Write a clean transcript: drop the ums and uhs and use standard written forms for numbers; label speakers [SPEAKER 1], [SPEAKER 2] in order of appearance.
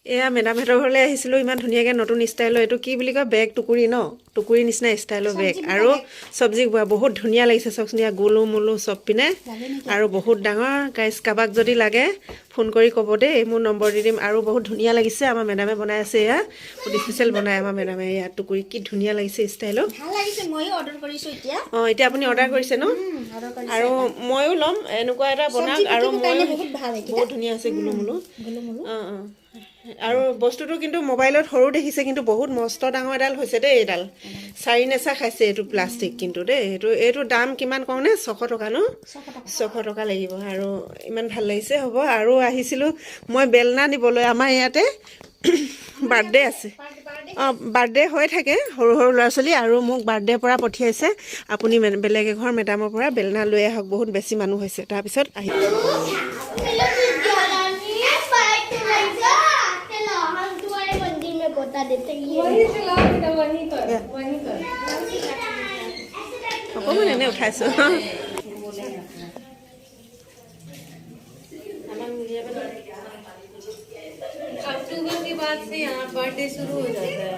[SPEAKER 1] এয়া মেডামহঁতৰ ঘৰলৈ আহিছিলোঁ ইমান ধুনীয়াকৈ নতুন ষ্টাইলৰ এইটো কি বুলি কয় বেগ টুকুৰি ন টুকুৰি নিচিনা ষ্টাইলৰ বেগ আৰু চব্জি বহুত ধুনীয়া লাগিছে চাওকচোন ইয়াৰ গোলো মোলো চব পিনে আৰু বহুত ডাঙৰ গাইজ কাৰোবাক যদি লাগে ফোন কৰি ক'ব দেই মোৰ নম্বৰ দি দিম আৰু বহুত ধুনীয়া লাগিছে আমাৰ মেডামে বনাই আছে এয়া বহুত স্পেচিয়েল বনাই আমাৰ মেডামে এয়া টুকুৰি কি ধুনীয়া লাগিছে ষ্টাইলৰ অঁ এতিয়া আপুনি অৰ্ডাৰ কৰিছে ন আৰু ময়ো ল'ম এনেকুৱা এটা বনাওক আৰু ময়ো বহুত ধুনীয়া আছে গোলো মোলো অঁ অঁ আৰু বস্তুটো কিন্তু মোবাইলত সৰু দেখিছে কিন্তু বহুত মস্ত ডাঙৰ এডাল হৈছে দেই এইডাল 4 নেচা খাইছে এইটো প্লাষ্টিক কিন্তু দেই এইটো দাম কিমান কওঁ নে 600 টকা ন 600 টকা লাগিব আৰু ইমান ভাল লাগিছে হ'ব আৰু আহিছিলোঁ মই বেলনা দিবলৈ আমাৰ ইয়াতে বাৰ্থডে আছে অঁ বাৰ্থডে হৈ থাকে সৰু সৰু ল'ৰা ছোৱালী আৰু মোক বাৰ্থডেৰ পৰা পঠিয়াইছে আপুনি বেলেগ এঘৰ মেডামৰ পৰা বেলনা লৈ আহক বহুত বেছি মানুহ হৈছে তাৰপিছত আহি অকণমান এনে উঠাইছোঁ
[SPEAKER 2] अक्टूबर के बाद से यहाँ बर्थडे शुरू हो जाता है